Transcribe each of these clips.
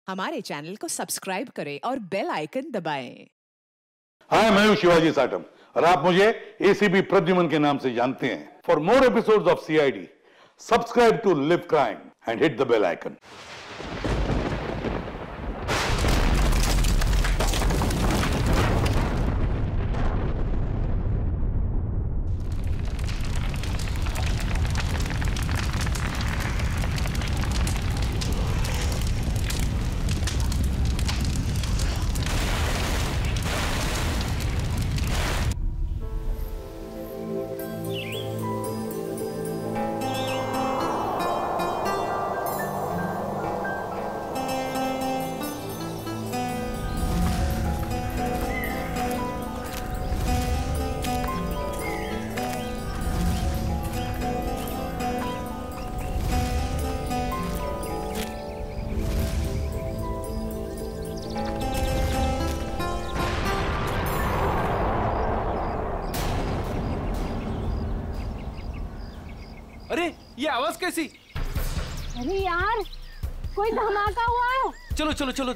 हमारे चैनल को सब्सक्राइब करें और बेल आइकन दबाएं। हाय, मैं हूं शिवाजी साटम और आप मुझे एसीपी प्रद्युमन के नाम से जानते हैं। For more episodes of CID, subscribe to live crime and hit the bell icon. अरे ये आवाज कैसी? अरे यार, कोई धमाका हुआ है। चलो चलो चलो।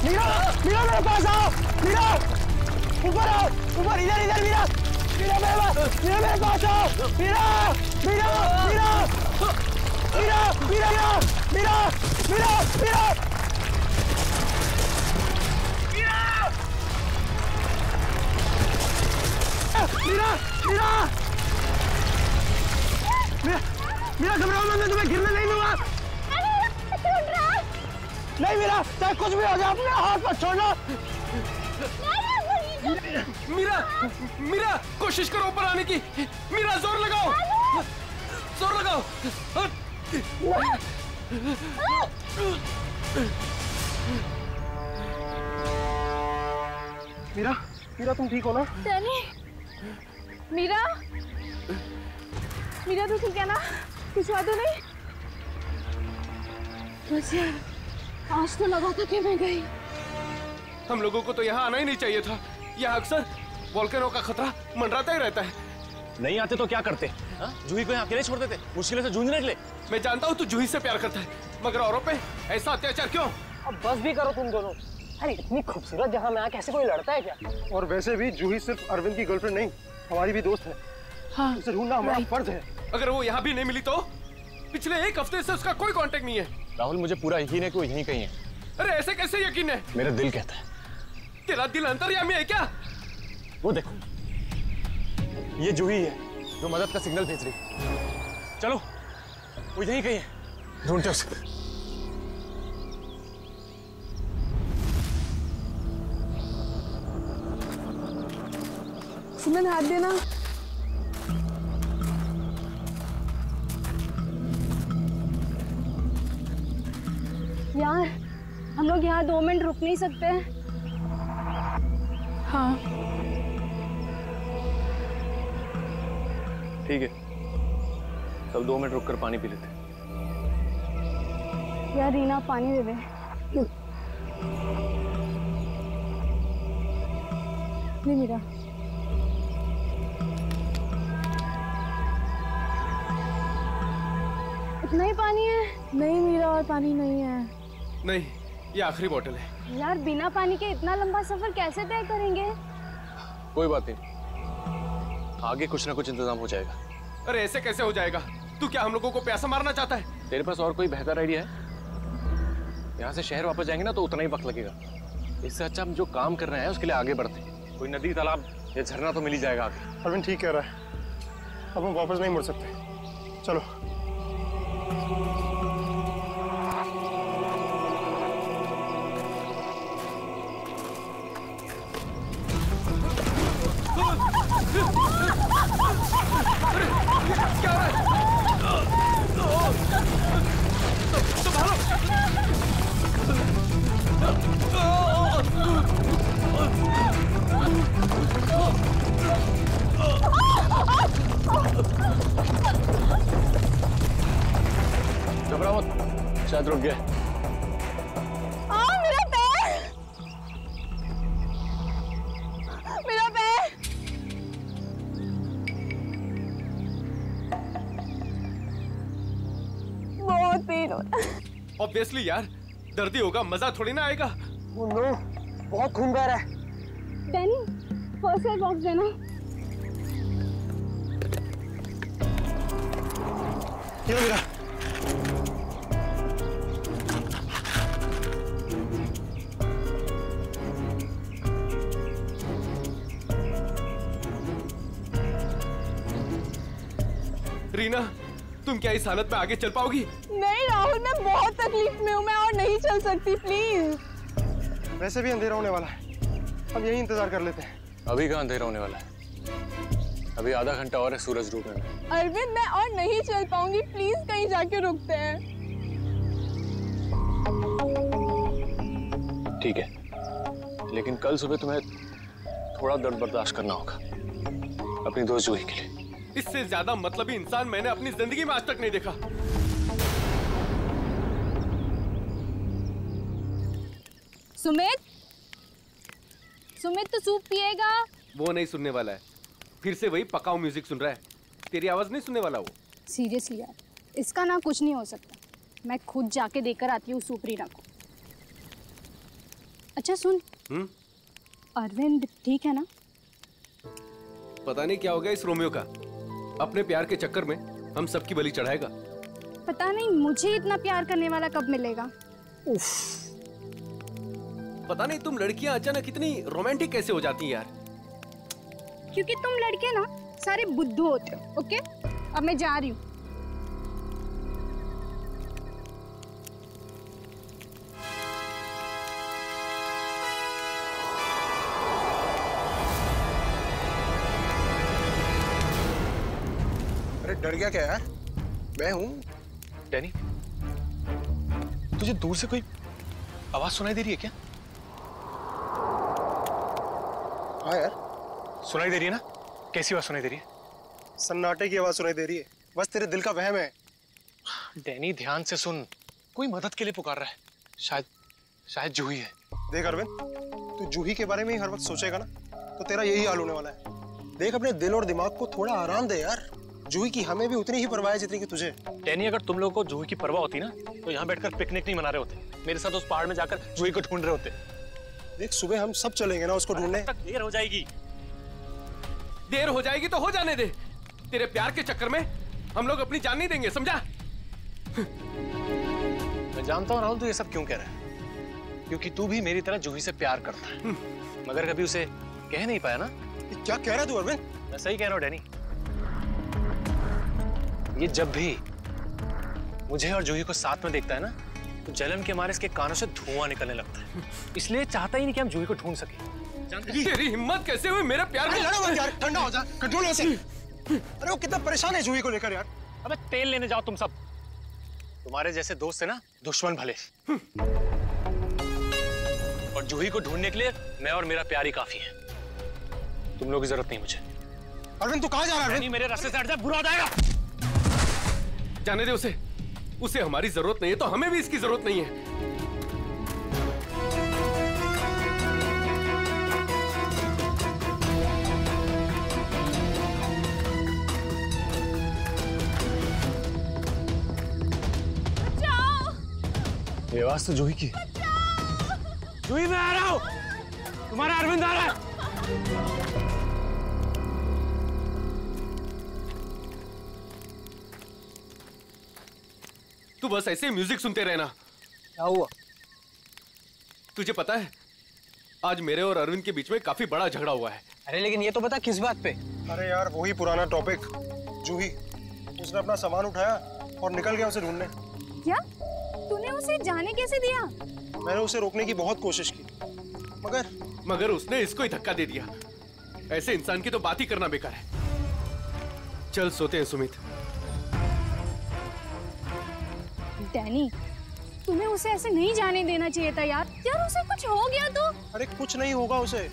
मीरा, मीरा मेरे पास आओ। मीरा, ऊपर आओ, ऊपर, इधर इधर। मीरा, मीरा मेरे पास आओ। मीरा, मीरा, मीरा, मीरा, मीरा, मीरा, मीरा, मीरा, मीरा, मीरा, मीरा, घबराओ मत, मैं तुम्हें गिरने नहीं दूंगा। नहीं मीरा, चाहे कुछ भी हो जाए अपने हाथ पर छोड़ना। मीरा, मीरा, कोशिश करो ऊपर आने की। मीरा, जोर लगाओ, जोर लगाओ। मीरा, मीरा तुम ठीक हो ना? डैनी, मीरा, मीरा तो ठीक है ना? कुछ हुआ तो नहीं? बस यार, आज तो लगा था कि मैं गई। हम लोगों को तो यहाँ आना ही नहीं चाहिए था। यहाँ अक्सर वोल्केनो का खतरा मंडराता ही रहता है। नहीं आते तो क्या करते? जूही को यहाँ अकेले छोड़ देते, मुश्किल से जूझने निकले। मैं जानता हूँ तू जूही से प्यार करता है, मगर औरों पे ऐसा अत्याचार क्यों? अब बस भी करो तुम दोनों। अरे इतनी खूबसूरत जगह में आके ऐसे कोई लड़ता है क्या? और वैसे भी जूही सिर्फ अरविंद की गर्लफ्रेंड नहीं, हमारी भी दोस्त है। हाँ, उसे ढूंढना हमारा फर्ज है। अगर वो यहाँ भी नहीं मिली तो? पिछले एक हफ्ते से उसका कोई कांटेक्ट नहीं है। राहुल, मुझे पूरा यकीन है कि वो यहीं कहीं है। अरे ऐसे कैसे यकीन है? मेरा दिल कहता है। तेरा दिल अंतर्यामी है क्या? वो देखो, ये जूही है जो मदद का सिग्नल भेज रही। चलो, वो यहीं कहीं है, ढूंढते उसे। सुमन, हाथ देना। यार, हम लोग यहाँ 2 मिनट रुक नहीं सकते? हाँ। ठीक है, सब 2 मिनट रुककर पानी पी लेते। यार रीना, पानी दे दे। नहीं मीरा। इतना ही पानी है? नहीं मीरा, और पानी नहीं है। नहीं, ये आखिरी बोतल है। यार बिना पानी के इतना लंबा सफर कैसे तय करेंगे? कोई बात नहीं, आगे कुछ ना कुछ इंतजाम हो जाएगा। अरे ऐसे कैसे हो जाएगा? तू क्या हम लोगों को प्यासा मारना चाहता है? तेरे पास और कोई बेहतर आइडिया है? यहाँ से शहर वापस जाएंगे ना तो उतना ही वक्त लगेगा। इससे अच्छा हम जो काम कर रहे हैं उसके लिए आगे बढ़ते हैं। कोई नदी, तालाब या झरना तो मिल ही जाएगा आगे। अरविंद ठीक कह रहा है, अब हम वापस नहीं मुड़ सकते। चलो। क्या हो रहा है? संभालो। घबराओ मत, शायद रुक गया। मेरा पैर, मेरा पैर। बहुत पेन हो रहा है। ऑब्वियसली यार, दर्द ही होगा, मजा थोड़ी ना आएगा। Oh no, बहुत खून बह रहा है। डैनी, फर्स्ट एड बॉक्स देना। ये लो मेरा। रीना, तुम क्या इस हालत में आगे चल पाओगी? नहीं राहुल, मैं बहुत तकलीफ में हूँ, मैं और नहीं चल सकती, प्लीज। वैसे भी अंधेरा होने वाला है, अब यही इंतजार कर लेते हैं। अभी कहाँ अंधेरा होने वाला है? अभी आधा घंटा और है सूरज डूबने में। अरविंद, मैं और नहीं चल पाऊंगी, प्लीज कहीं जाके रुकते हैं। ठीक है, लेकिन कल सुबह तुम्हें थोड़ा दर्द बर्दाश्त करना होगा अपनी दोस्त जूही के लिए। इससे ज्यादा मतलबी इंसान मैंने अपनी जिंदगी में आज तक नहीं देखा। सुमित, सुमित तो सूप पिएगा? वो नहीं सुनने वाला है, फिर से वही पकाऊ म्यूजिक सुन रहा है। तेरी आवाज नहीं सुनने वाला वो। सीरियसली यार, इसका ना कुछ नहीं हो सकता। मैं खुद जाके देकर आती हूँ सूप रीना को। अच्छा सुन, अरविंद ठीक है ना? पता नहीं क्या हो गया इस रोमियो का, अपने प्यार के चक्कर में हम सबकी बलि चढ़ाएगा। पता नहीं मुझे इतना प्यार करने वाला कब मिलेगा। उफ। पता नहीं तुम लड़कियां अचानक इतनी रोमांटिक कैसे हो जाती हैं यार। क्योंकि तुम लड़के ना सारे बुद्धू होते हो। ओके, अब मैं जा रही हूँ। अरे डर गया क्या यार? मैं हूँ। डैनी, तुझे दूर से कोई आवाज सुनाई दे रही है क्या? हाँ यार, सुनाई दे रही है ना? कैसी आवाज सुनाई दे रही है? सन्नाटे की आवाज सुनाई दे रही है। बस तेरे दिल का वहम है। डैनी ध्यान से सुन, कोई मदद के लिए पुकार रहा है। शायद जूही है। देख अरविंद, तू जूही के बारे में ही हर वक्त सोचेगा ना तो तेरा यही हाल होने वाला है। देख, अपने दिल और दिमाग को थोड़ा आराम दे यार। जूही की हमें भी उतनी ही परवाह है जितनी कि तुझे। डैनी, अगर तुम लोगों को जूही की परवाह होती ना तो यहाँ बैठकर पिकनिक नहीं मना रहे होते, मेरे साथ उस पहाड़ में जाकर जूही को ढूंढ रहे होते। देख, सुबह हम सब चलेंगे ना उसको ढूंढने। तक देर हो जाएगी। देर हो जाएगी तो हो जाने दे। तेरे प्यार के चक्कर में हम लोग अपनी जान नहीं देंगे, समझा? मैं जानता हूँ राहुल, तू ये सब क्यों कह रहा है, क्योंकि तू भी मेरी तरह जूही से प्यार करता है, मगर कभी उसे कह नहीं पाया ना। क्या कह रहा है तू अरविंद? मैं सही कह रहा हूँ डैनी। ये जब भी मुझे और जूही को साथ में देखता है ना तो जलन के मारे इसके कानों से धुआं निकलने लगता है, इसलिए चाहता ही नहीं कि हम जूही को ढूंढ सके। तेरी हिम्मत कैसे हुई मेरा प्यार में? लड़ो मत यार, ठंडा हो जा, कंट्रोल हो से। अरे वो कितना परेशान है जूही को लेकर यार। अबे तेल लेने जाओ तुम सब, तुम्हारे जैसे दोस्त है ना दुश्मन भले। और जूही को ढूंढने के लिए मैं और मेरा प्यार ही काफी है, तुम लोगों की जरूरत नहीं मुझे। अरविंद तू कहाँ जा रहा है? मेरे रास्ते से हट जा, बुरा हो जाएगा। जाने दे उसे, उसे हमारी जरूरत नहीं है तो हमें भी इसकी जरूरत नहीं है। ये आवाज तो जूही की। जूही, मैं आ रहा हूं, तुम्हारा अरविंद आ रहा है। तू बस ऐसे म्यूजिक सुनते रहना। क्या हुआ? तुझे पता है आज मेरे और अरविंद के बीच में काफी बड़ा झगड़ा हुआ है। अरे लेकिन ये तो बता किस बात पे? अरे यार, वही पुराना टॉपिक। जूही, उसने अपना सामान उठाया और निकल गया उसे ढूंढने। क्या? तूने उसे जाने कैसे दिया? मैंने उसे रोकने की बहुत कोशिश की, मगर उसने इसको ही धक्का दे दिया। ऐसे इंसान की तो बात ही करना बेकार है। चल सोते हैं सुमित। डैनी, तुम्हें उसे ऐसे नहीं जाने देना चाहिए था यार। यार उसे कुछ हो गया तो? अरे कुछ नहीं होगा उसे।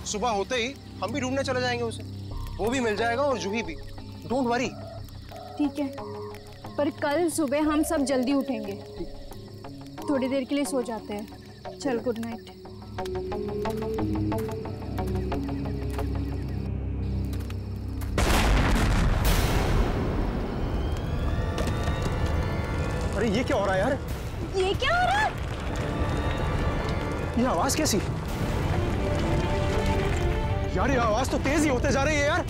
सुबह होते ही हम भी ढूंढने चले जाएंगे उसे। वो भी मिल जाएगा और जूही भी। Don't worry. ठीक है, पर कल सुबह हम सब जल्दी उठेंगे। थोड़ी देर के लिए सो जाते हैं। चल, गुड नाइट। अरे ये क्या हो रहा है यार? ये क्या हो रहा है? ये आवाज कैसी? यार ये आवाज तो तेज ही होते जा रही है यार।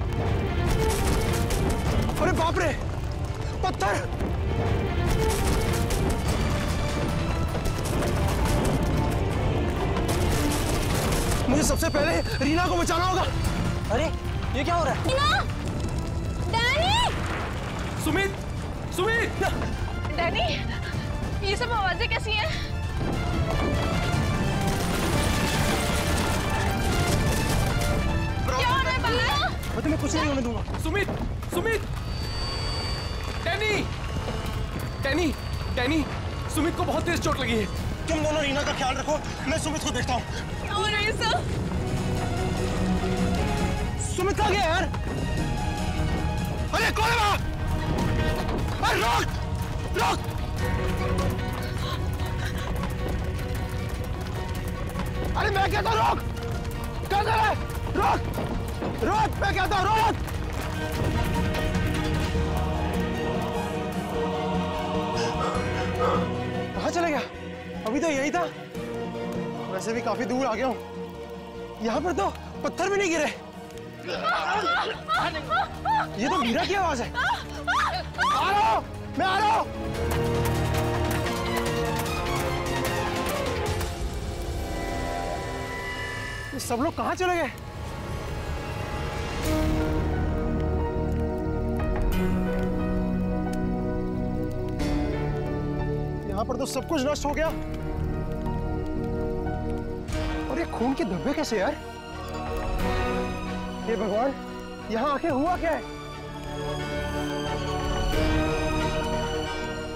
अरे बाप रे, पत्थर! मुझे सबसे पहले रीना को बचाना होगा। अरे ये क्या हो रहा है? रीना! डैनी! सुमित, सुमित! डैनी, ये सब आवाजें कैसी हैं? क्या हो रहा है बाहर? मैं तुम्हें कुछ नहीं होने दूंगा। Sumit, Sumit! Danny, Danny, Danny, Sumit को बहुत तेज चोट लगी है। तुम दोनों रीना का ख्याल रखो, मैं सुमित को देखता हूँ। और ये सब? सुमित कहाँ गया यार? अरे कौन है वहाँ? अरे रोक! रोक! अरे मैं कहता हूँ रोक! क्या कर रहा है? रोक! रोक! मैं कहता हूँ रोक! कहाँ चले गया? अभी तो यही था। वैसे भी काफी दूर आ गया हूँ। यहाँ पर तो पत्थर भी नहीं गिरे। ये तो मीरा की आवाज है। आ रहा हूँ, मैं आ रहा हूँ। ये सब लोग कहाँ चले गए? यहाँ पर तो सब कुछ नष्ट हो गया। और ये खून के धब्बे कैसे यार? हे भगवान, यहाँ आके हुआ क्या है?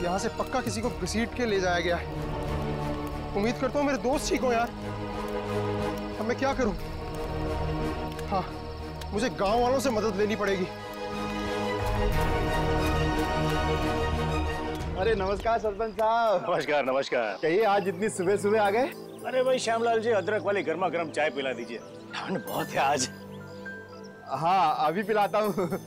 यहाँ से पक्का किसी को घसीट के ले जाया गया है। उम्मीद करता हूँ मेरे दोस्त ठीक हो यार। अब मैं क्या करूँ? हाँ, मुझे गांव वालों से मदद लेनी पड़ेगी। अरे नमस्कार सरपंच साहब। नमस्कार नमस्कार। कहिए, आज इतनी सुबह सुबह आ गए? अरे भाई श्यामलाल जी, अदरक वाली गर्मा गर्म चाय पिला दीजिए, ठंड बहुत है आज। हाँ, अभी पिलाता हूँ।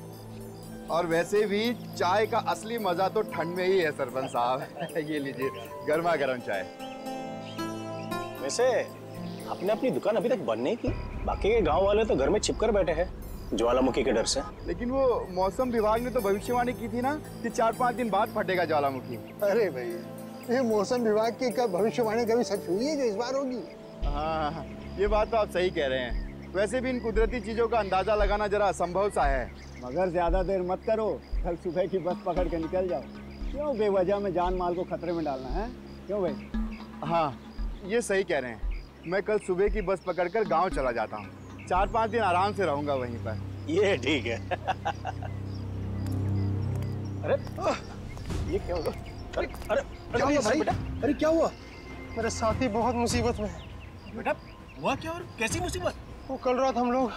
और वैसे भी चाय का असली मजा तो ठंड में ही है सरपंच साहब। ये लीजिए गर्मा गर्म चाय। वैसे आपने अपनी दुकान अभी तक बंद नहीं की? बाकी के गांव वाले तो घर में छिपकर बैठे हैं ज्वालामुखी के डर से। लेकिन वो मौसम विभाग ने तो भविष्यवाणी की थी ना कि 4-5 दिन बाद फटेगा ज्वालामुखी। अरे भाई, ये मौसम विभाग की कब भविष्यवाणी कभी सच हुई है जो इस बार होगी? हाँ, ये बात तो आप सही कह रहे हैं। वैसे भी इन कुदरती चीजों का अंदाजा लगाना जरा असंभव सा है। मगर ज्यादा देर मत करो, कल सुबह की बस पकड़ के निकल जाओ। क्यों बेवजह में जान माल को खतरे में डालना है? क्यों भाई? हाँ, ये सही कह रहे हैं। मैं कल सुबह की बस पकड़कर गांव चला जाता हूँ। 4-5 दिन आराम से रहूंगा वहीं पर। ये ठीक है। अरे ये क्या हुआ? अरे अरे क्या हुआ भाई? अरे क्या हुआ? मेरे साथी बहुत मुसीबत में है। बेटा हुआ क्या और कैसी मुसीबत? वो कल रात हम लोग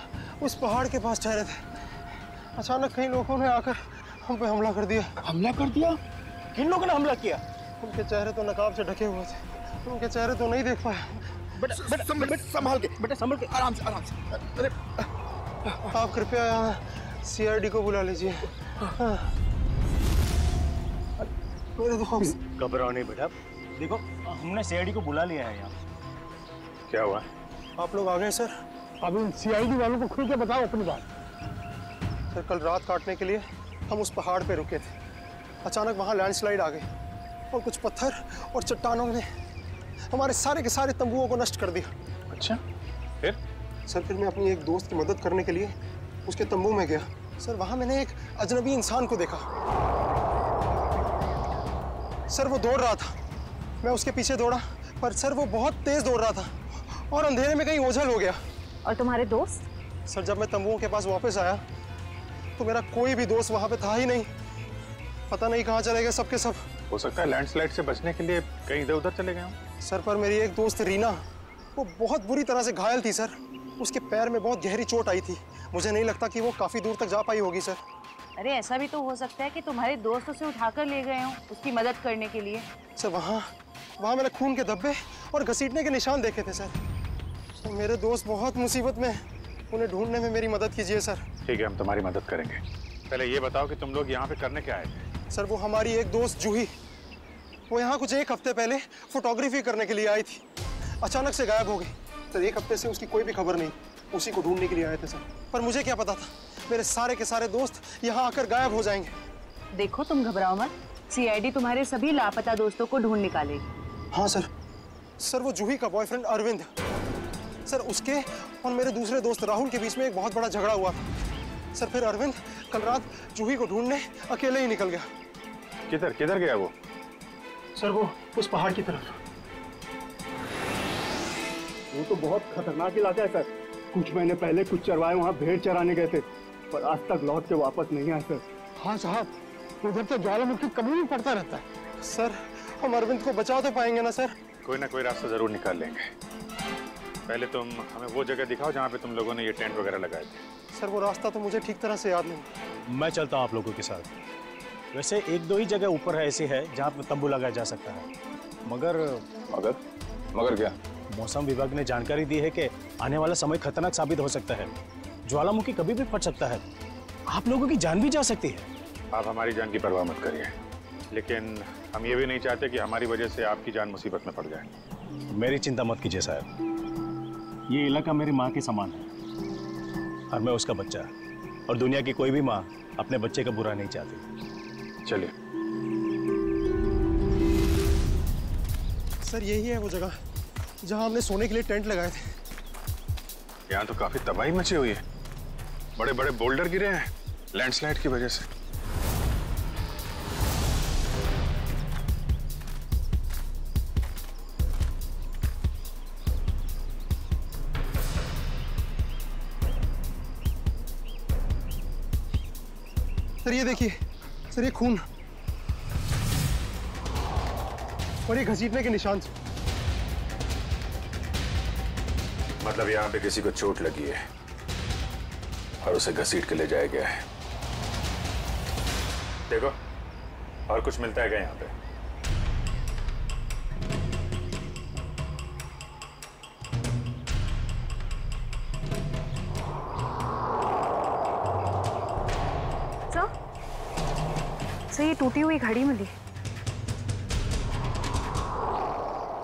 उस पहाड़ के पास ठहरे थे। अचानक कई लोगों ने आकर हम पे हमला कर दिया। हमला कर दिया? किन लोगों ने हमला किया? उनके चेहरे तो नकाब से ढके हुए थे, उनके चेहरे तो नहीं देख पाया। बेटा संभाल के, बेटा संभाल के, आराम से आराम से। अरे आप कृपया यहाँ CID को बुला लीजिए। मेरे दोस्त। घबराओ नहीं बेटा, देखो हमने CID को बुला लिया है यहाँ। क्या हुआ? आप लोग आ गए सर? अब उन CID वालों को खुल के बताओ अपनी बात। सर, कल रात काटने के लिए हम उस पहाड़ पे रुके थे। अचानक वहाँ लैंडस्लाइड आ गई और कुछ पत्थर और चट्टानों ने हमारे सारे के सारे तंबुओं को नष्ट कर दिया। अच्छा, फिर? सर, फिर मैं अपनी एक दोस्त की मदद करने के लिए उसके तंबू में गया। सर, वहाँ मैंने एक अजनबी इंसान को देखा। सर, वो दौड़ रहा था। मैं उसके पीछे दौड़ा, पर सर वो बहुत तेज दौड़ रहा था और अंधेरे में कहीं ओझल हो गया। और तुम्हारे दोस्त? सर जब मैं तंबुओं के पास वापस आया तो मेरा कोई भी दोस्त वहां पे था ही नहीं। पता नहीं कहाँ चले गए सबके सब। हो सकता है लैंडस्लाइड से बचने के लिए कहीं इधर उधर चले गए हों। सर पर मेरी एक दोस्त रीना, वो बहुत बुरी तरह से घायल थी सर। उसके पैर में बहुत गहरी चोट आई थी। मुझे नहीं लगता कि वो काफी दूर तक जा पाई होगी सर। अरे ऐसा भी तो हो सकता है कि तुम्हारे दोस्त उसे उठाकर ले गए हों उसकी मदद करने के लिए। सर वहाँ मैंने खून के धब्बे और घसीटने के निशान देखे थे सर। मेरे दोस्त बहुत मुसीबत में, उन्हें ढूंढने में मेरी मदद कीजिए सर। ठीक है, हम तुम्हारी मदद करेंगे। पहले ये बताओ कि तुम लोग यहाँ पे करने क्या आए थे? सर वो हमारी एक दोस्त जूही, वो यहाँ कुछ एक हफ्ते पहले फोटोग्राफी करने के लिए आई थी। अचानक से गायब हो गई। सर एक हफ्ते से उसकी कोई भी खबर नहीं। उसी को ढूंढने के लिए आए थे सर। पर मुझे क्या पता था मेरे सारे के सारे दोस्त यहाँ आकर गायब हो जाएंगे। देखो तुम घबराओ मत, सीआईडी तुम्हारे सभी लापता दोस्तों को ढूंढ निकालेगी। हाँ सर। सर वो जूही का बॉयफ्रेंड अरविंद, सर उसके और मेरे दूसरे दोस्त राहुल के बीच में एक बहुत बड़ा झगड़ा हुआ था। सर फिर अरविंद कल रात जूही को ढूंढने अकेले ही निकल गया। किधर गया वो? सर वो उस पहाड़ की तरफ। वो तो बहुत खतरनाक इलाका है सर। कुछ महीने पहले कुछ चरवाए वहाँ भेड़ चराने गए थे, पर आज तक लौट के वापस नहीं आए सर। हाँ साहब, उधर तो ज्वालामुखी कभी भी पड़ता रहता है। सर हम अरविंद को बचा तो पाएंगे ना सर? कोई ना कोई रास्ता जरूर निकाल लेंगे। पहले तुम हमें वो जगह दिखाओ जहाँ पे तुम लोगों ने ये टेंट वगैरह लगाए थे। सर वो रास्ता तो मुझे ठीक तरह से याद नहीं। मैं चलता हूँ आप लोगों के साथ। वैसे एक दो ही जगह ऊपर है ऐसी है जहाँ पे तंबू लगाया जा सकता है, मगर क्या? मौसम विभाग ने जानकारी दी है कि आने वाला समय खतरनाक साबित हो सकता है। ज्वालामुखी कभी भी फट सकता है, आप लोगों की जान भी जा सकती है। आप हमारी जान की परवाह मत करिए, लेकिन हम ये भी नहीं चाहते कि हमारी वजह से आपकी जान मुसीबत में पड़ जाए। मेरी चिंता मत कीजिए साहब, ये इलाका मेरी माँ के समान है और मैं उसका बच्चा, और दुनिया की कोई भी माँ अपने बच्चे का बुरा नहीं चाहती। चलिए। सर यही है वो जगह जहां हमने सोने के लिए टेंट लगाए थे। यहाँ तो काफी तबाही मची हुई है। बड़े बड़े बोल्डर गिरे हैं लैंडस्लाइड की वजह से। सर ये देखिए, सर ये खून और ये घसीटने के निशान। मतलब यहाँ पे किसी को चोट लगी है और उसे घसीट के ले जाया गया है। देखो और कुछ मिलता है क्या यहाँ पे? सर ये टूटी हुई घड़ी मिली।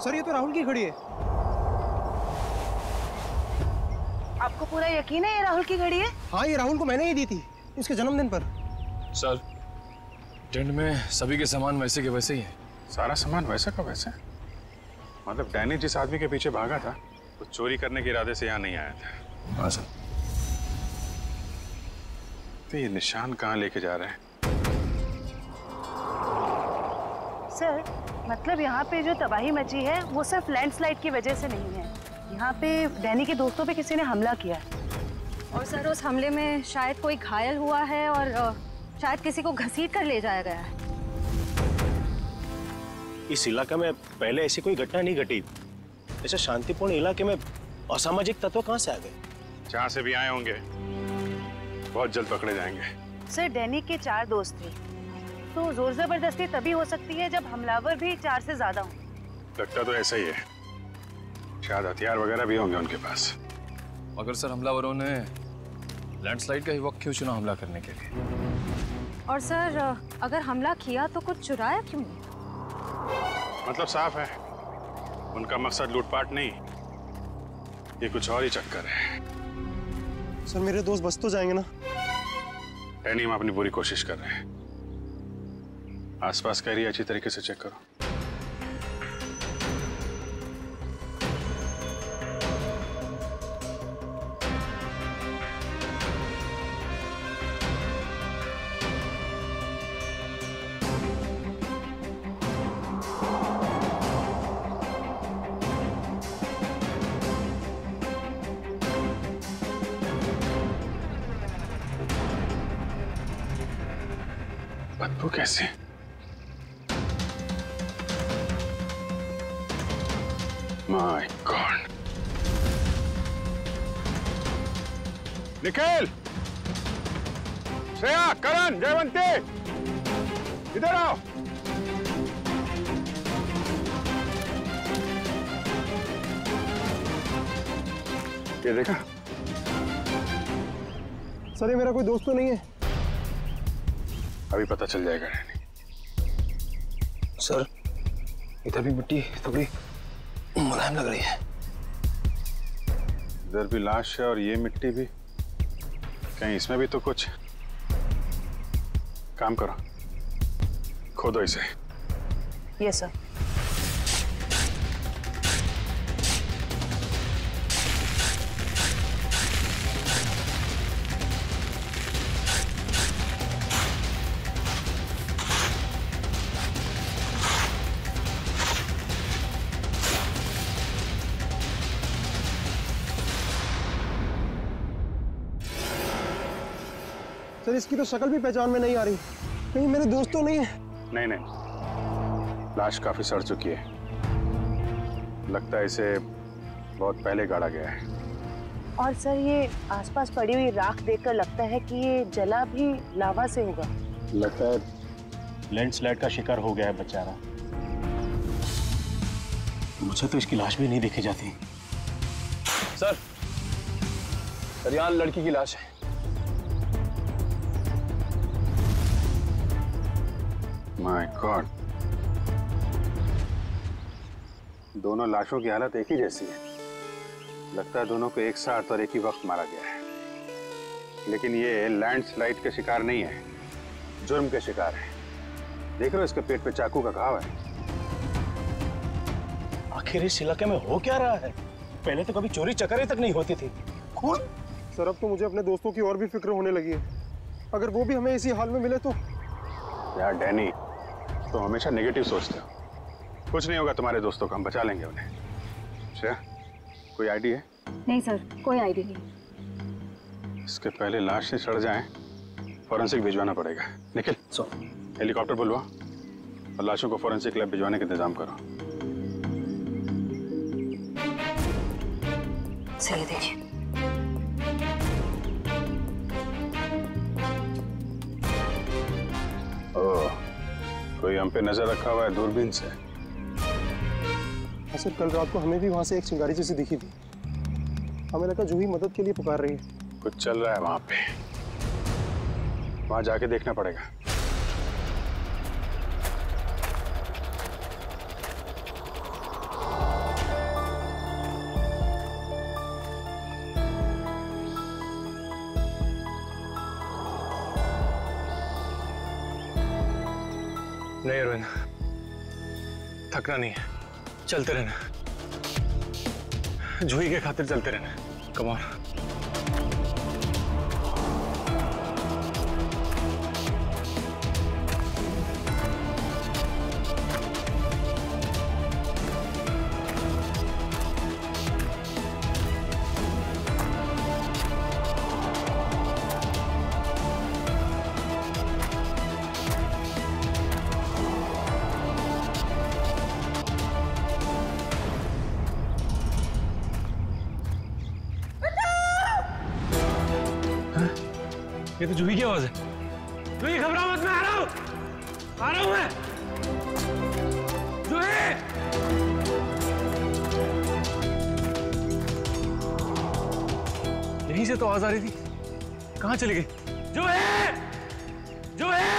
सर ये तो राहुल की घड़ी है। आपको पूरा यकीन है ये राहुल की घड़ी है? हाँ ये राहुल को मैंने ही दी थी उसके जन्मदिन पर। सर टेंट में सभी के सामान वैसे के वैसे ही है। सारा सामान वैसा का वैसा? मतलब डैनी जिस आदमी के पीछे भागा था वो चोरी करने के इरादे से यहाँ नहीं आया था। हाँ सर। तो ये निशान कहाँ लेके जा रहे हैं? सर मतलब यहाँ पे जो तबाही मची है वो सिर्फ लैंडस्लाइड की वजह से नहीं है। यहाँ पे डैनी के दोस्तों पे किसी ने हमला किया है। और सर उस हमले में शायद कोई घायल हुआ है और शायद किसी को घसीट कर ले जाया गया है। इस इलाके में पहले ऐसी कोई घटना नहीं घटी। ऐसे शांतिपूर्ण इलाके में असामाजिक तत्व कहाँ से आ गए? जहाँ से भी आए होंगे बहुत जल्द पकड़े जाएंगे। सर डैनी के 4 दोस्त थे, तो जोर जबरदस्ती तभी हो सकती है जब हमलावर भी 4 से ज्यादा हों। लगता तो ऐसा ही है, शायद हथियार वगैरह भी होंगे उनके पास। मगर सर हमलावरों ने लैंडस्लाइड का ही वक्त क्यों चुना हमला करने के लिए? और सर अगर हमला किया तो कुछ चुराया क्यों नहीं? मतलब साफ है उनका मकसद लूटपाट नहीं, ये कुछ और ही चक्कर है। सर मेरे दोस्त बच तो जाएंगे ना? डैनी हम अपनी पूरी कोशिश कर रहे हैं। आसपास का एरिया अच्छी तरीके से चेक करो। बदबू कैसे? My God. निखिल, श्रेया, करण, जयवंती, इधर आओ। ये देखा? सर ये मेरा कोई दोस्त तो नहीं है। अभी पता चल जाएगा। सर इधर भी मिट्टी थोड़ी मुलायम लग रही है। इधर भी लाश है और ये मिट्टी भी। कहीं इसमें भी तो कुछ। काम करो, खोदो इसे। Yes sir. सर इसकी तो शक्ल भी पहचान में नहीं आ रही। कहीं मेरे दोस्त तो नहीं है? नहीं नहीं, लाश काफी सड़ चुकी है। लगता है इसे बहुत पहले गाड़ा गया है। और सर ये आसपास पड़ी हुई राख देखकर लगता है कि ये जला भी लावा से होगा। लगता है लैंडस्लाइड का शिकार हो गया है बेचारा। मुझे तो इसकी लाश भी नहीं देखी जाती। सर यहाँ लड़की की लाश है। माय गॉड, दोनों लाशों की हालत एक ही जैसी है। लगता है दोनों को एक साथ और एक ही वक्त मारा गया है। लेकिन ये लैंडस्लाइड के शिकार नहीं है, जुर्म के शिकार है। देख रहे हो इसके पेट पे चाकू का घाव है। आखिर इस इलाके में हो क्या रहा है? पहले तो कभी चोरी चकारी तक नहीं होती थी। कौन? सर अब तो मुझे अपने दोस्तों की और भी फिक्र होने लगी है। अगर वो भी हमें इसी हाल में मिले तो। यार डैनी, तो हमेशा नेगेटिव सोचते हो। कुछ नहीं होगा तुम्हारे दोस्तों को, हम बचा लेंगे उन्हें। श्रेया, कोई आईडिया है? नहीं सर, कोई आईडिया नहीं। इसके पहले लाश से सड़ जाए, फॉरेंसिक भिजवाना पड़ेगा। निखिल, हेलीकॉप्टर बुलवा और लाशों को फॉरेंसिक लैब भिजवाने का इंतजाम करो। सही देखिए। ओह, कोई हम पे नजर रखा हुआ है दूरबीन से। सर कल रात को हमें भी वहां से एक चिंगारी जैसी दिखी थी। हमें लगा जूही मदद के लिए पुकार रही है। कुछ चल रहा है वहां पे, वहां जाके देखना पड़ेगा। नहीं रोहित, थकना नहीं है, चलते रहना। जूही के खातिर चलते रहना। Come on. ये तो जूही की आवाज है। जूही घबराओ मत, मैं आ रहा हूं मैं। जूही! यहीं से तो आवाज आ रही थी, कहां चली गई? जूही! जूही!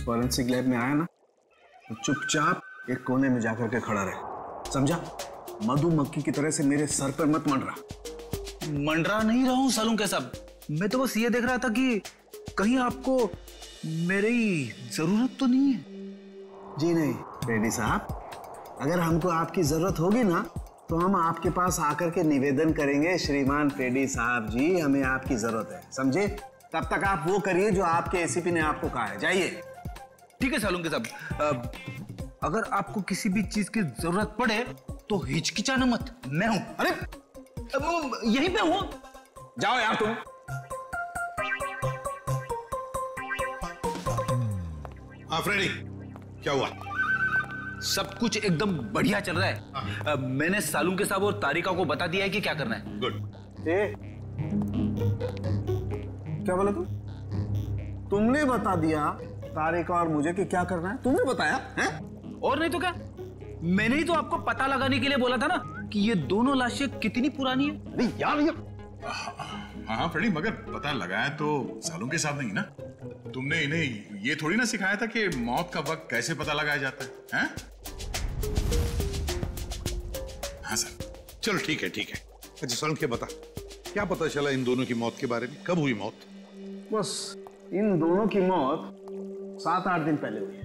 फॉरेंसिक लैब में आया ना तो चुपचाप एक कोने में जाकर के खड़ा रहे, समझा? मधुमक्खी की तरह से मेरे सर पर मत मंडरा। मंडरा नहीं रहा हूं सालू के सब। मैं तो बस ये देख रहा था कि कहीं आपको मेरी जरूरत तो नहीं है। जी नहीं रेड्डी साहब, अगर हमको आपकी जरूरत होगी ना तो तो हम आपके पास आकर के निवेदन करेंगे, श्रीमान फ्रेडी साहब जी, हमें आपकी जरूरत है, समझे? तब तक आप वो करिए जो आपके एसीपी ने आपको कहा है। जाइए। ठीक है सालुंके साहब, अगर आपको किसी भी चीज की जरूरत पड़े तो हिचकिचाना मत, मैं हूं। अरे यहीं पे हूं, जाओ यार तुम। हाँ फ्रेडी, क्या हुआ? सब कुछ एकदम बढ़िया चल रहा है। मैंने सालुंके साहब और तारिका को बता दिया है कि क्या करना है। गुड। क्या बोला तुमने बता दिया तारिका और मुझे कि क्या करना है? तुमने बताया है? और नहीं तो क्या, मैंने ही तो आपको पता लगाने के लिए बोला था ना कि ये दोनों लाशें कितनी पुरानी है। अरे यार ये हाँ फ्रेडी, मगर पता लगाया तो सालुंके साहब नहीं ना। तुमने इन्हें ये थोड़ी ना सिखाया था कि मौत का वक्त कैसे पता लगाया जाता है, हैं? हाँ सर, चलो ठीक है ठीक है। अच्छा सालुंके बता, क्या पता चला इन दोनों की मौत के बारे में? कब हुई मौत? बस इन दोनों की मौत 7-8 दिन पहले हुई है।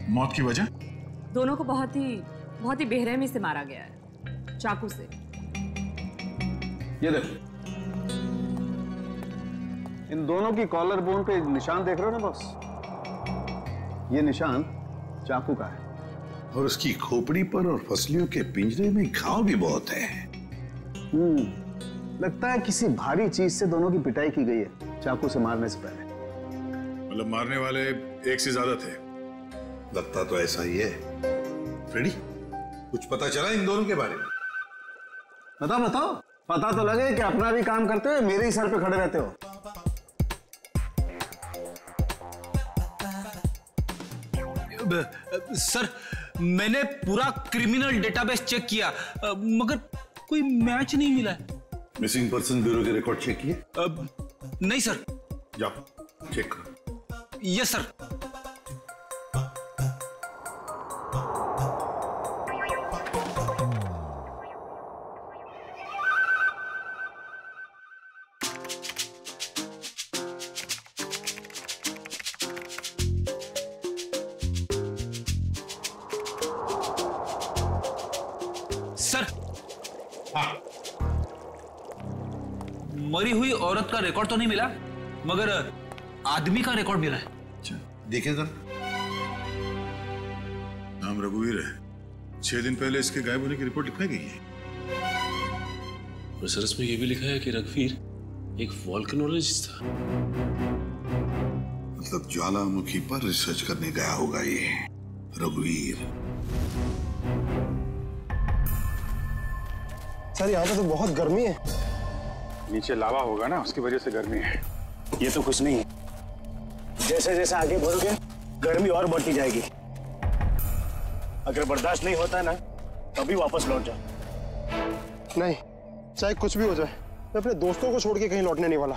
मौत की वजह? दोनों को बहुत ही बेरहमी से मारा गया है, चाकू से। ये देखो, इन दोनों की कॉलर बोन पे निशान देख रहे हो ना बॉस? ये निशान चाकू का है। और उसकी खोपड़ी पर और फसलियों के पिंजरे में घाव भी बहुत है। लगता है किसी भारी चीज से दोनों की पिटाई की गई है चाकू से मारने से पहले। मतलब मारने वाले एक से ज्यादा थे? लगता तो ऐसा ही है। फ्रेडी, कुछ पता चला इन दोनों के बारे में? बताओ, पता तो लगे कि अपना भी काम करते हुए मेरे ही सर पे खड़े रहते हो। सर, मैंने पूरा क्रिमिनल डेटाबेस चेक किया, मगर कोई मैच नहीं मिला है। मिसिंग पर्सन ब्यूरो के रिकॉर्ड चेक किए? नहीं सर। जाओ चेक करो। Yes sir. सर, मरी हुई औरत का रिकॉर्ड तो नहीं मिला, मगर आदमी का रिकॉर्ड मिला है। अच्छा, देखिए सर। नाम रघुवीर है। 6 दिन पहले इसके गायब होने की रिपोर्ट लिखवाई गई है। और सर इसमें यह भी लिखा है कि रघुवीर एक वोल्केनोलॉजिस्ट था। मतलब ज्वालामुखी पर रिसर्च करने गया होगा ये रघुवीर। सर यहाँ पे तो बहुत गर्मी है। नीचे लावा होगा ना, उसकी वजह से गर्मी है। ये तो कुछ नहीं है, जैसे जैसे आगे बढ़ोगे गर्मी और बढ़ती जाएगी। अगर बर्दाश्त नहीं होता ना तभी वापस लौट जाओ। नहीं, चाहे कुछ भी हो जाए, मैं अपने दोस्तों को छोड़ के कहीं लौटने नहीं वाला।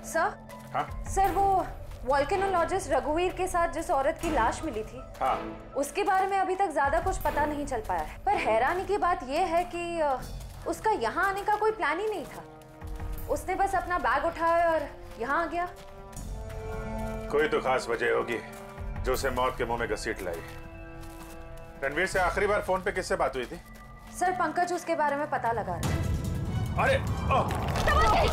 सर? हाँ? सर, वो वोल्केनोलॉजिस्ट रघुवीर के साथ जिस औरत की लाश मिली थी, हाँ, उसके बारे में अभी तक ज्यादा कुछ पता नहीं चल पाया है। पर हैरानी की बात यह है कि उसका यहाँ आने का कोई प्लान ही नहीं था। उसने बस अपना बैग उठाया और यहाँ आ गया। कोई तो खास वजह होगी जो उसे मौत के मुंह में घसीट लाई। रणवीर से आखिरी बार फोन पे किससे बात हुई थी? सर, पंकज उसके बारे में पता लगा रहा है। अरे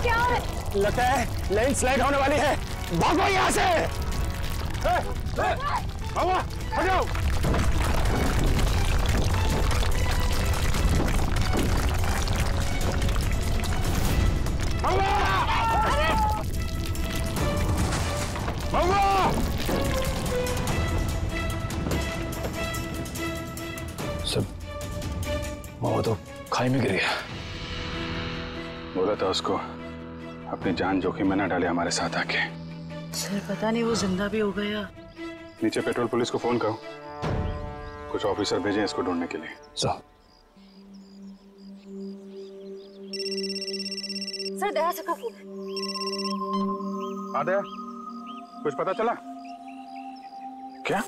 क्या है? लगता है लैंडस्लाइड होने वाली है। भागो यहाँ से। हटो। सब वो तो खाई में गिर गया। बोला था उसको अपनी जान जोखिम में न डाले हमारे साथ आके। सर, पता नहीं वो जिंदा भी हो गया। नीचे पेट्रोल पुलिस को फोन करो, कुछ ऑफिसर भेजें इसको ढूंढने के लिए। सर, दया से फोन। आदया, कुछ पता चला क्या?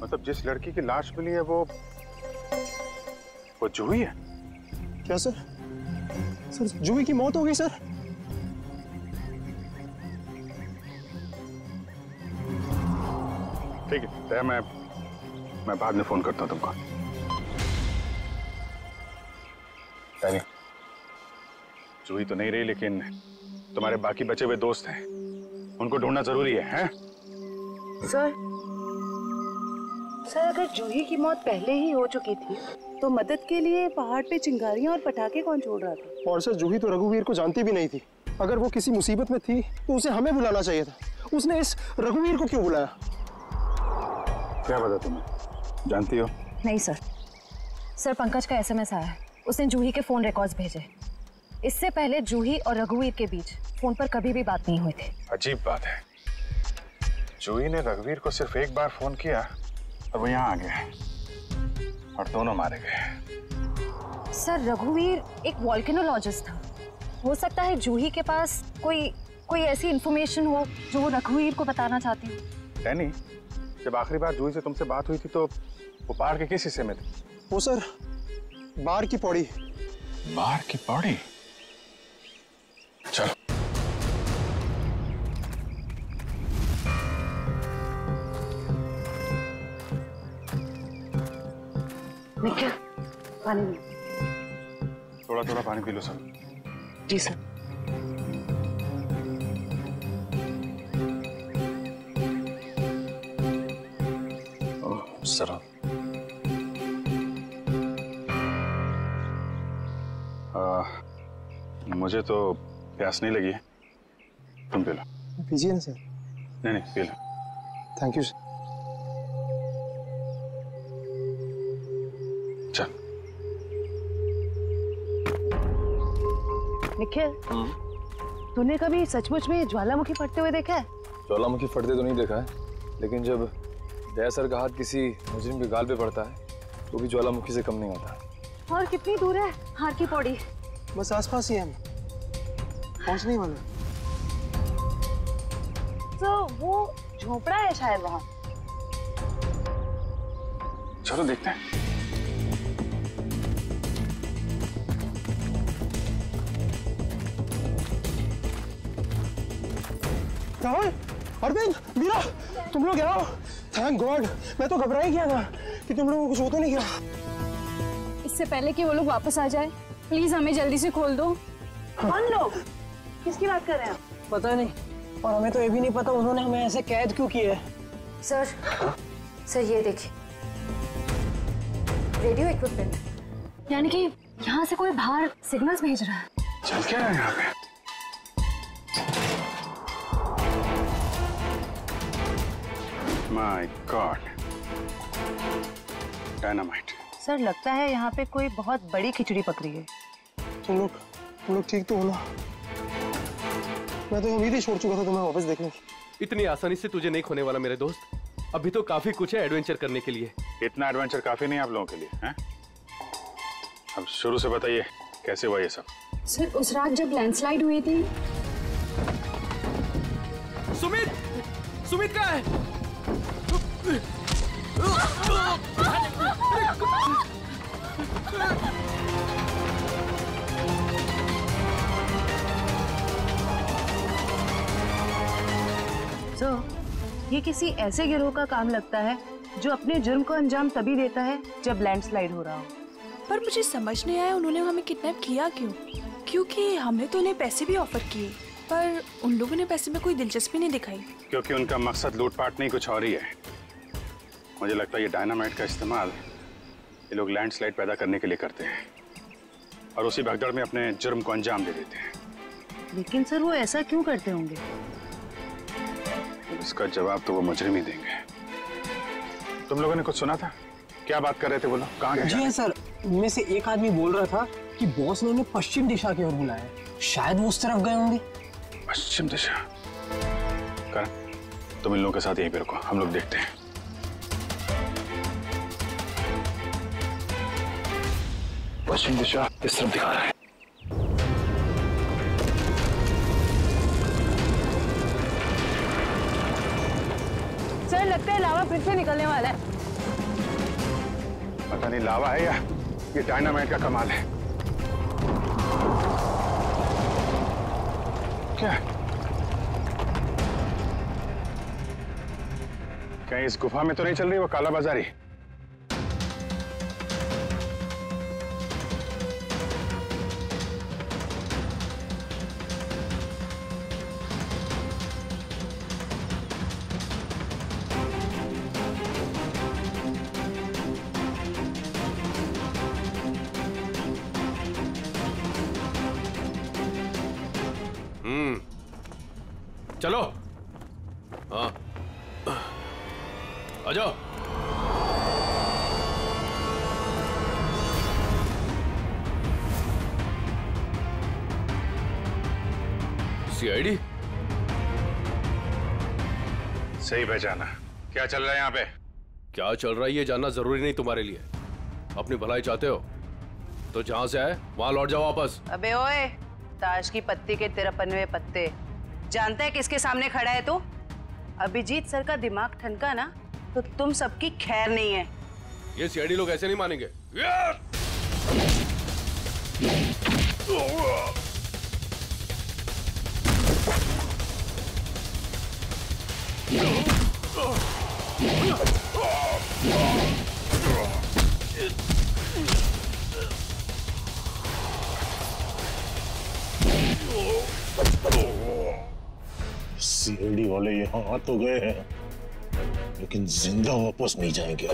मतलब जिस लड़की की लाश मिली है वो जूही है क्या? सर, जूही की मौत हो गई सर। ठीक है तय, मैं बाद में फोन करता हूँ तुमको। डैनी, जूही तो नहीं रही, लेकिन तुम्हारे बाकी बचे हुए दोस्त हैं, उनको ढूंढना जरूरी है? सर अगर जूही की मौत पहले ही हो चुकी थी तो मदद के लिए पहाड़ पे चिंगारियां और पटाखे कौन छोड़ रहा था? और सर जूही तो रघुवीर को जानती भी नहीं थी। अगर वो किसी मुसीबत में थी तो उसे हमें बुलाना चाहिए था। उसने इस रघुवीर को क्यों बुलाया? क्या पता तुम्हें, जानती हो? नहीं सर पंकज का एसएमएस आया है, उसने जूही के फोन रिकॉर्ड्स भेजे। इससे पहले जूही और रघुवीर के बीच फोन पर कभी भी बात नहीं हुई थी। अजीब बात है, जूही ने रघुवीर को सिर्फ एक बार फोन किया और वो यहाँ आ गए और दोनों मारे गए। सर रघुवीर एक वॉल्केनोलॉजिस्ट था, हो सकता है जूही के पास कोई ऐसी इंफॉर्मेशन हो जो वो रघुवीर को बताना चाहती हो। डैनी, जब आखिरी बार जूही से तुमसे बात हुई थी तो वो पहाड़ के किस हिस्से में थे? वो सर बाहर की पौड़ी। बाहर की पौड़ी? चलो। निखिल, पानी थोड़ा पानी पी लो सब। जी सर। सर मुझे तो प्यास नहीं लगी है, तुम पी लो। पीजिए ना सर। नहीं P low. Thank you sir. चल। निखिल, तूने कभी सचमुच में ज्वालामुखी फटते हुए देखा है? ज्वालामुखी फटते तो नहीं देखा है, लेकिन जब दया सर का हाथ किसी मुजरिम के गाल पे पड़ता है तो भी ज्वालामुखी से कम नहीं होता। और कितनी दूर है हार की पौड़ी? बस आसपास ही है, हम पहुंचने ही वाले। तो वो झोपड़ा है शायद वहां। चलो देखते हैं। राहुल, अरविंद, मीरा, तुम लोग आओ। थैंक गॉड, मैं तो घबरा ही गया था कि तुम लोगों को कुछ हो तो नहीं गया। इससे पहले कि वो लोग वापस आ जाए, प्लीज हमें जल्दी से खोल दो। कौन लोग? किसकी बात कर रहे हैं? पता नहीं, और हमें तो ये भी नहीं पता उन्होंने हमें ऐसे कैद क्यों किया है। सर ये देखिए, रेडियो इक्विपमेंट, यानी कि यहाँ से कोई बाहर सिग्नल्स भेज रहा है। चल क्या है यहाँ पे? My God, dynamite. सर लगता है यहाँ पे कोई बहुत बड़ी खिचड़ी पकड़ी है। तुम लोग ठीक तो हो ना? मैं तो उम्मीद ही छोड़ चुका था तुम्हें वापस देखने की। इतनी आसानी से तुझे नहीं खोने वाला मेरे दोस्त। अभी तो काफी कुछ है एडवेंचर करने के लिए। इतना एडवेंचर काफी नहीं आप लोगों के लिए, हैं? अब शुरू से बताइए कैसे हुआ ये सब? सर उस रात जब लैंडस्लाइड हुई थी। सुमित कहाँ है? ये किसी ऐसे गिरोह का काम लगता है जो अपने जुर्म को अंजाम तभी देता है जब लैंडस्लाइड हो रहा हो। पर मुझे समझ नहीं आया उन्होंने हमें किडनैप किया क्यों? क्योंकि हमने तो उन्हें पैसे भी ऑफर किए, पर उन लोगों ने पैसे में कोई दिलचस्पी नहीं दिखाई। क्योंकि उनका मकसद लूटपाट नहीं, कुछ और ही है। मुझे लगता है ये डायनामाइट का इस्तेमाल ये लोग लैंडस्लाइड पैदा करने के लिए करते हैं और उसी भगदड़ में अपने जुर्म को अंजाम दे देते हैं। लेकिन सर वो ऐसा क्यों करते होंगे? इसका जवाब तो वो मुजरिम ही देंगे। तुम लोगों ने कुछ सुना था? क्या बात कर रहे थे वो लोग? कहाँ गए? जी हाँ सर, उनमें से एक आदमी बोल रहा था कि बॉस ने उन्हें पश्चिम दिशा की ओर बुलाया, शायद वो उस तरफ गए होंगे। पश्चिम दिशा? करण, तुम इन लोगों के साथ यहीं पे रुको, हम लोग देखते हैं। पश्चिम दिशा इस तरफ दिखा रहा है। सर लगता है लावा फिर से निकलने वाला है। पता नहीं लावा है या ये डायनामाइट का कमाल है। क्या? कहीं इस गुफा में तो नहीं चल रही वो काला बाजारी? चलो। हाँ, आ जाओ। सीआईडी? सही पहचाना। क्या चल रहा है यहाँ पे? क्या चल रहा है ये जानना जरूरी नहीं तुम्हारे लिए। अपनी भलाई चाहते हो तो जहां से आए वहां लौट जाओ वापस। अबे ओए, ताश की पत्ती के 53 पत्ते। जानता है किसके सामने खड़ा है तू? अभिजीत सर का दिमाग ठनका ना तो तुम सबकी खैर नहीं है। ये सीआईडी लोग ऐसे नहीं मानेंगे। सीआईडी वाले यहाँ आ तो गए हैं लेकिन जिंदा वापस नहीं जाएंगे।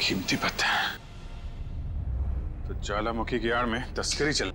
कीमती पत्थर तो ज्वालामुखी की आड़ में तस्करी चल।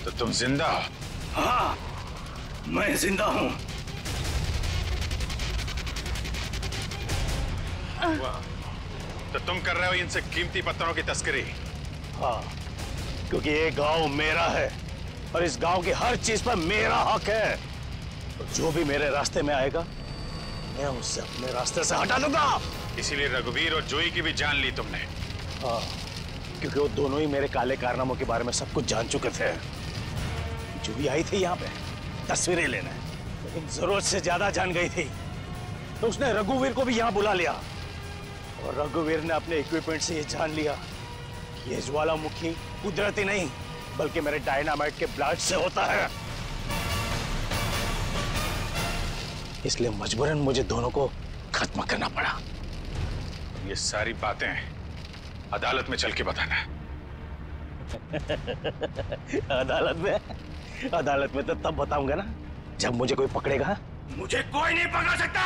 तो तुम जिंदा हो? हाँ, मैं जिंदा हूं। तो तुम कर रहे हो इनसे कीमती पत्थरों की तस्करी? हाँ, क्योंकि ये गांव मेरा है और इस गांव की हर चीज पर मेरा हक है। और जो भी मेरे रास्ते में आएगा मैं उससे अपने रास्ते से हटा दूंगा। इसीलिए रघुवीर और जूही की भी जान ली तुमने? हाँ, क्योंकि वो दोनों ही मेरे काले कारनामों के बारे में सब कुछ जान चुके थे। जूही आई थी यहाँ पे तस्वीरें लेने, लेकिन जरूरत से ज्यादा जान गई थी तो उसने रघुवीर को भी यहाँ बुला लिया और रघुवीर ने अपने इक्विपमेंट से ये जान लिया कि ये ज्वालामुखी कुदरती नहीं बल्कि मेरे डायनामाइट के ब्लड से होता है। इसलिए मजबूरन मुझे दोनों को खत्म करना पड़ा। ये सारी बातें अदालत में चल के बताना। अदालत में तो तब बताऊंगा ना जब मुझे कोई पकड़ेगा। मुझे कोई नहीं पकड़ सकता।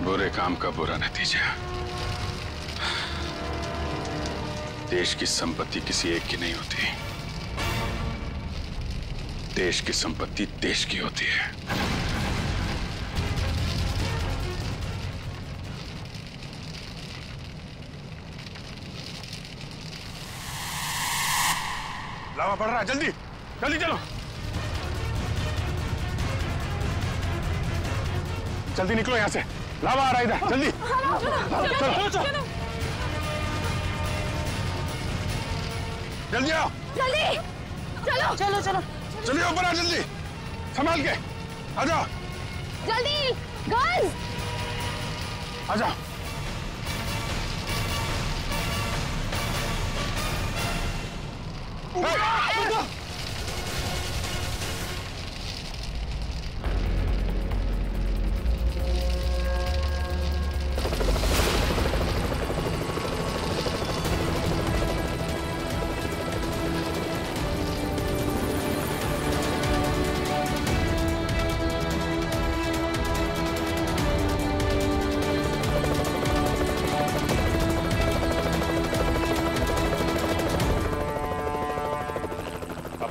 बुरे काम का बुरा नतीजा। देश की संपत्ति किसी एक की नहीं होती, देश की संपत्ति देश की होती है। लावा पड़ रहा है, जल्दी जल्दी चलो, जल्दी निकलो यहाँ से, लावा आ रहा है इधर, जल्दी चलो चलो जल्दी आओ, जल्दी चलो चलो चलो चलिए ऊपर आ, जल्दी संभाल के आ जाओ, जल्दी गर्ल्स आ जाओ।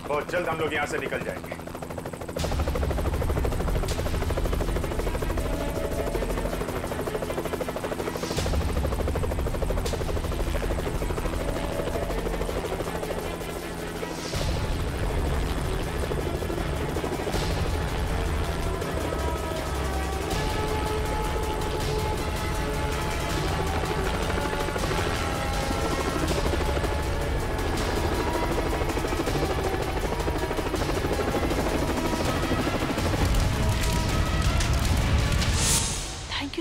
बहुत जल्द हम लोग यहाँ से निकल जाएंगे।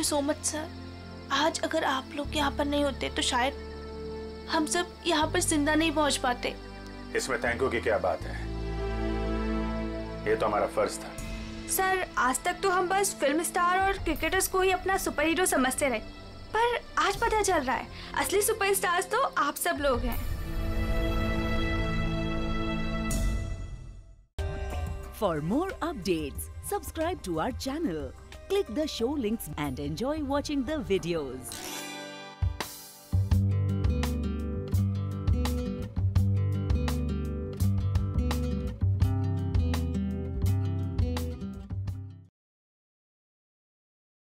So much sir. आज अगर आप लोग यहाँ पर नहीं होते तो शायद हम सब यहाँ पर जिंदा नहीं पहुँच पाते। इसमें थैंक यू की क्या बात है, ये तो हमारा फर्ज था। सर आज तक तो हम बस फिल्म स्टार और क्रिकेटर्स को ही अपना सुपर हीरो समझते रहे, पर आज पता चल रहा है असली सुपरस्टार्स तो आप सब लोग हैं। For more updates, subscribe to our channel, click the show links and enjoy watching the videos.